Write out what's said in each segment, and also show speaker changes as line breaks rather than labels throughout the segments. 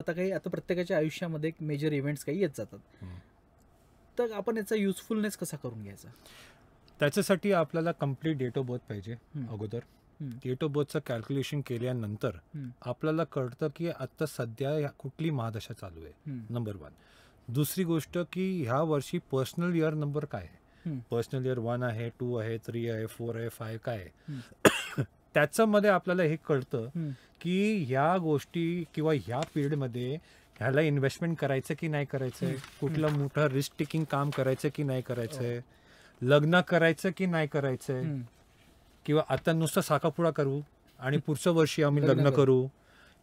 आता प्रत्येकाच्या आयुष्यामध्ये एक मेजर इव्हेंट्स काही येत जातात, तर आपण याचा युजफुलनेस कसा करून घ्यायचा?
त्याच्यासाठी आपल्याला कम्प्लीट डेट ऑफ बर्थ पाहिजे अगोदर. डेट ऑफ बर्थचं कॅल्क्युलेशन केल्यानंतर आपल्याला कळतं की आता सध्या कुठली महादशा चालू आहे, नंबर 1. दुसरी गोष्ट की ह्या वर्षी पर्सनल इयर नंबर काय आहे. पर्सनल इयर 1 आहे, 2 आहे, 3 आहे, 4 आहे, 5 काय आहे. त्याच्यामध्ये आपल्याला हे कळतं की ह्या गोष्टी किंवा ह्या पिरियडमध्ये ह्याला इन्व्हेस्टमेंट करायचं की नाही करायचं आहे, कुठलं मोठं रिस्क टेकिंग काम करायचं की नाही करायचं आहे, लग्न करायचं की नाही करायचं आहे, किंवा आता नुसतं साखापुडा करू आणि पुढच्या वर्षी आम्ही लग्न करू.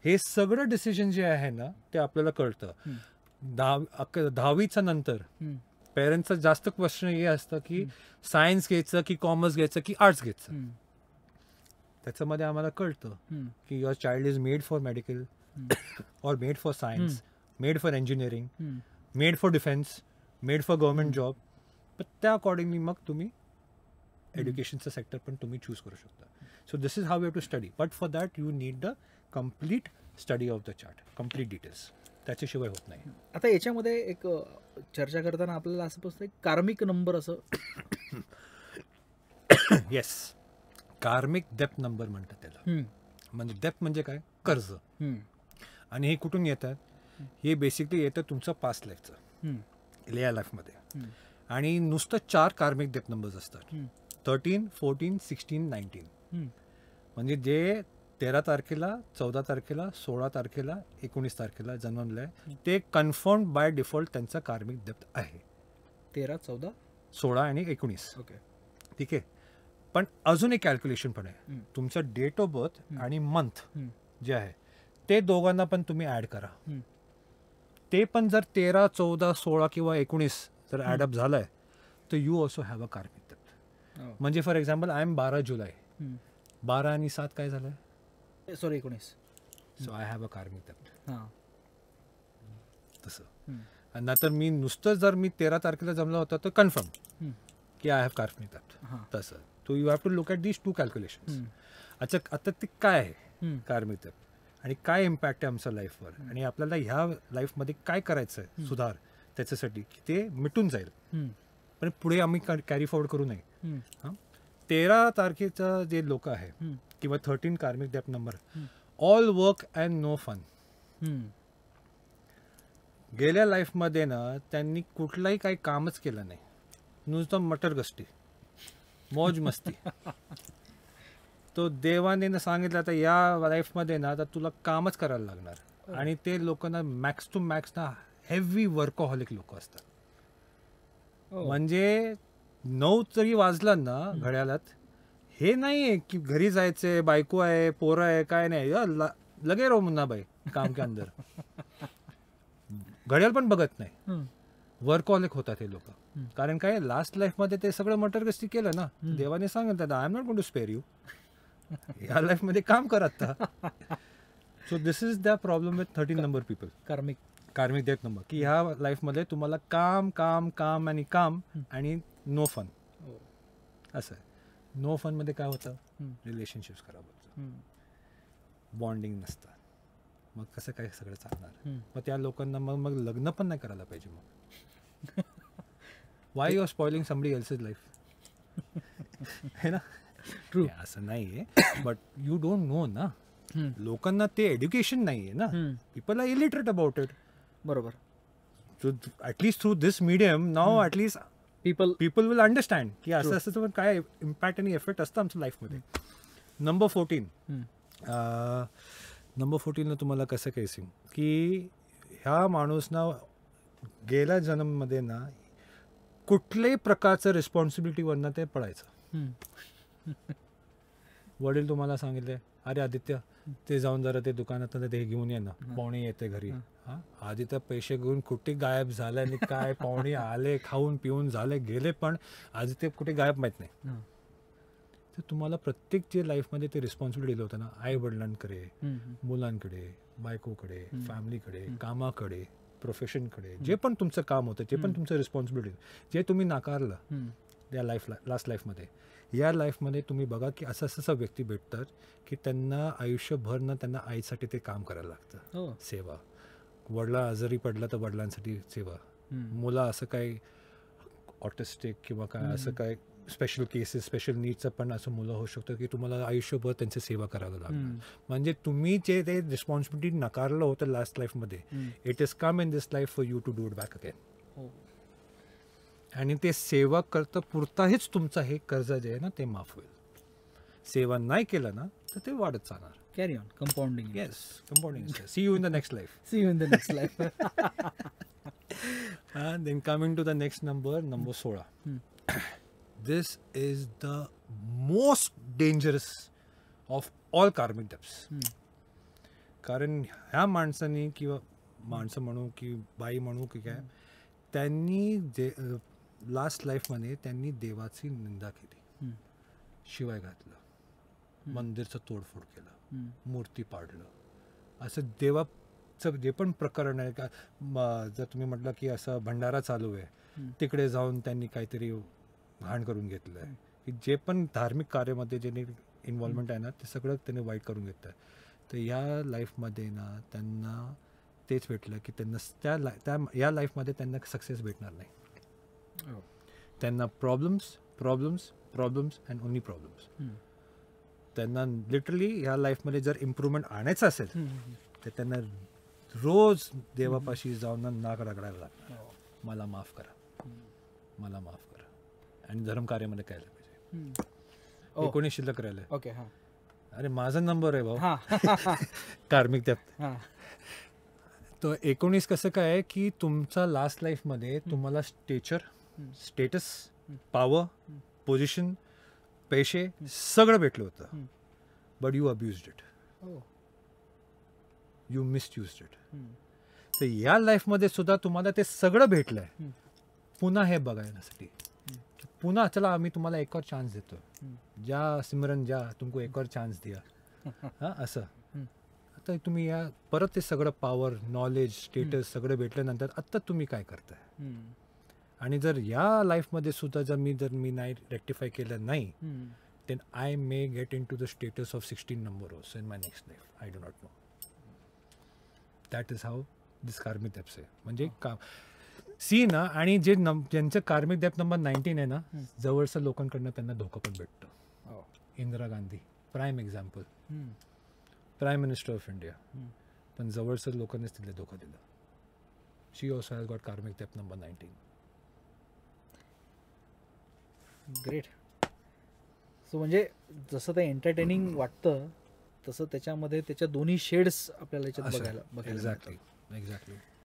हे सगळं डिसिजन जे आहे ना ते आपल्याला कळतं. 10वीच्या नंतर पेरेंट्सचं जास्त क्वेश्चन हे असतं की सायन्स घ्यायचं की कॉमर्स घ्यायचं की आर्ट्स घ्यायचं. त्याच्यामध्ये आम्हाला कळतं की your child is made for medical और made for science, made for engineering, made for defence, made for government job. पण त्या अकॉर्डिंगली मग तुम्ही एज्युकेशनचं सेक्टर पण तुम्ही चूज करू शकता. So this is how you have to study, but for that you need the complete study of the chart, complete details. त्याच्याशिवाय होत नाही.
आता याच्यामध्ये एक चर्चा करताना आपल्याला असं बसतं कार्मिक नंबर असं.
येस, कार्मिक डेप्थ नंबर म्हणतात त्याला. म्हणजे डेप्थ म्हणजे काय, कर्ज. आणि हे कुठून येतात, हे बेसिकली येतं तुमचं पास्ट लाईफचं, या लाईफमध्ये. आणि नुसतं 4 कार्मिक डेप्थ नंबर्स असतात, 13, 14, 16, 19. म्हणजे जे 13 तारखेला, 14 तारखेला, 16 तारखेला, 19 तारखेला जन्मलंय ते कन्फर्म बाय डिफॉल्ट त्यांचा कार्मिक डेप्थ आहे.
13, 14,
16 आणि 19.
ओके,
ठीक आहे. पण अजून एक कॅल्क्युलेशन पण आहे, तुमचं डेट ऑफ बर्थ आणि मंथ जे आहे ते दोघांना पण तुम्ही ॲड करा. ते पण जर 13, 14, 16 किंवा 19 जर ॲडअप झालंय तर यू ऑल्सो हॅव अ कार्मिक डेप्थ. म्हणजे फॉर एक्झाम्पल आय एम 12 जुलै, 12 आणि 7 काय झालंय,
sorry 19.
So I have a कार्मिक डेप्थ. तसं. आणि नंतर मी नुसतं जर मी 13 तारखेला जमलं होतं तर कन्फर्म की आय हॅव कार्मिक डेप्थ. तसं. So you have to look at these 2 calculations. अच्छा, आता ते काय आहे कार्मिक डेप्थ आणि काय इम्पॅक्ट आहे आमच्या लाईफवर, आणि आपल्याला ह्या लाईफमध्ये काय करायचं आहे सुधार त्याच्यासाठी की ते मिटून जाईल, पण पुढे आम्ही कॅरी फॉरवर्ड करू नये. 13 तारखेचं जे लोक आहे किंवा 13 karmic depth number, all work and no fun. गेल्या लाईफमध्ये ना त्यांनी कुठलाही काही कामच केलं नाही, नुसतं मटर गष्टी, मौज मस्ती. तो देवाने सांगितलं आता या लाईफमध्ये ना आता तुला कामच करायला लागणार. आणि ते लोकांना मॅक्स टू मॅक्स ना हेवी वर्कहॉलिक लोक असतात. म्हणजे 9 जरी वाजलं ना घड्याळात, हे नाही आहे की घरी जायचंय, बायको आहे, पोरं आहे, काय नाही, लगे रो मुन्ना बाई काम के अंदर. घड्याळ पण बघत नाही, वर्कहॉलिक होतात हे लोक. कारण काय, लास्ट लाईफमध्ये ते सगळं मटरगस्ती केलं ना, देवाने सांगितलं I am not going to spare you, या लाईफमध्ये काम कर आता. So this is the problem with 13 number people, karmic depth number, की ह्या लाईफमध्ये तुम्हाला काम काम काम आणि काम आणि नो फन. असं आहे. नो फनमध्ये काय होतं, रिलेशनशिप्स खराब होतं, बॉन्डिंग नसतं, मग कसं काय सगळं चालणार. मग त्या लोकांना मग लग्न पण नाही करायला पाहिजे. मग why you are spoiling somebody else's life, है ना. ट्रू, असं नाही आहे, बट यू डोंट नो ना. लोकांना ते एज्युकेशन नाही आहे ना, people are illiterate about it.
बरोबर.
So at least through this medium now at least people will understand की असं असं तर काय इम्पॅक्ट आणि इफेक्ट असतं आमच्या लाईफमध्ये. नंबर 14, नंबर 14ला तुम्हाला कसं काय सांगू की ह्या माणूसना गेल्या जन्ममध्ये ना कुठल्याही प्रकारचं रिस्पॉन्सिबिलिटीवरनं ते पडायचं. वडील तुम्हाला सांगितले, अरे आदित्य ते जाऊन जरा ते दुकानात ते घेऊन ये ना, पाहुणे येते घरी. आदित्य पैसे घेऊन कुठे गायब झाले आणि काय, पाहुणे आले, खाऊन पिऊन झाले गेले, पण आदित्य कुठे गायब माहीत नाही. तर तुम्हाला प्रत्येक जे लाईफमध्ये ते रिस्पॉन्सिबिलिटी दिलं होतं ना, आई वडिलांकडे, मुलांकडे, बायकोकडे, फॅमिलीकडे, कामाकडे, प्रोफेशनकडे, जे पण तुमचं काम होतं, जे पण तुमचं रिस्पॉन्सिबिलिटी, जे तुम्ही नाकारलं या लास्ट लाईफमध्ये, या लाईफमध्ये तुम्ही बघा की असं असं व्यक्ती भेटतात की त्यांना आयुष्यभर ना त्यांना आईसाठी ते काम करायला लागतं, सेवा. वडिला आजारी पडला तर वडिलांसाठी सेवा, मुलं असं काही ऑटिस्टिक किंवा काय असं काय स्पेशल केसेस स्पेशल नीडचं पण असं मुलं होऊ शकतं की तुम्हाला आयुष्यभर त्यांची सेवा करावं लागणार. म्हणजे तुम्ही जे ते रिस्पॉन्सिबिलिटी नकारलं होतं लास्ट लाईफमध्ये, it is come in this life for you to do it back again. आणि ते सेवा करता पुरताच तुमचं हे कर्ज जे आहे ना ते माफ होईल. सेवा नाही केलं ना तर ते वाढत जाणार.
Carry on compounding.
Yes, compounding. See you in the next life.
See you in the next life.
Then coming to the next number 16. This is the most dangerous of all karmic debts. कारण ह्या माणसाने किंवा माणसं म्हणू की बाई म्हणू की काय, त्यांनी जे लास्ट लाईफमध्ये त्यांनी देवाची निंदा केली, शिवाय घातलं, मंदिरचं तोडफोड केलं, मूर्ती पाडलं, असं देवाचं जे पण प्रकरण आहे का, जर तुम्ही म्हटलं की असं भंडारा चालू आहे तिकडे जाऊन त्यांनी काहीतरी घाण करून घेतलं आहे, की जे पण धार्मिक कार्यामध्ये ज्यांनी इन्व्हॉल्वमेंट आहे ना ते सगळं त्यांनी वाईट करून घेतलं आहे. तर या लाईफमध्ये ना त्यांना तेच भेटलं की त्यांना या लाईफमध्ये त्यांना सक्सेस भेटणार नाही. त्यांना problems problems problems and only problems. त्यांना लिटरली ह्या लाईफमध्ये जर इम्प्रूव्हमेंट आणायचं असेल तर त्यांना रोज देवापाशी जाऊन नाक रगडायला लागणार, मला माफ करा, मला माफ करा. आणि धर्मकार्यामध्ये काय पाहिजे, 19 शिल्लक राहिले.
ओके, हां,
अरे माझा नंबर आहे भाऊ कार्मिक डेप्थ. तो 19 कसं काय आहे की तुमचा लास्ट लाईफमध्ये तुम्हाला स्टेटस, पॉवर, पोझिशन, पैसे सगळं भेटलं होतं, but you abused it, you misused it. तर या लाईफमध्ये सुद्धा तुम्हाला ते सगळं भेटलंय, पुन्हा हे बघायसाठी पुन्हा चला आम्ही तुम्हाला एक और चान्स देतो, ज्या सिमरन ज्या तुमको एक और चान्स दिया, हां असं. आता तुम्ही या परत ते सगळं पॉवर, नॉलेज, स्टेटस सगळं भेटल्यानंतर आत्ता तुम्ही काय करताय. आणि जर या लाईफमध्ये सुद्धा जर मी नाही रेक्टिफाय केलं नाही, then I may get into the status of 16 number also in my next life. I do not know. That is how this karmic depth आहे. म्हणजे सी ना, आणि जे ज्यांचं कार्मिक डेप्थ नंबर 19 आहे ना, जवळच्या लोकांकडनं त्यांना धोका पण भेटतो. Indira Gandhi prime example, prime minister of India, पण जवळच्या लोकांनीच तिला धोका दिला. शी ऑल्सो हॅज गॉट कार्मिक डेप्थ नंबर 19.
ग्रेट. सो म्हणजे जसं ते एंटरटेनिंग वाटतं तसं त्याच्यामध्ये त्याच्या दोन्ही शेड्स आपल्याला याच्यात बघायला.
एक्झॅक्टली.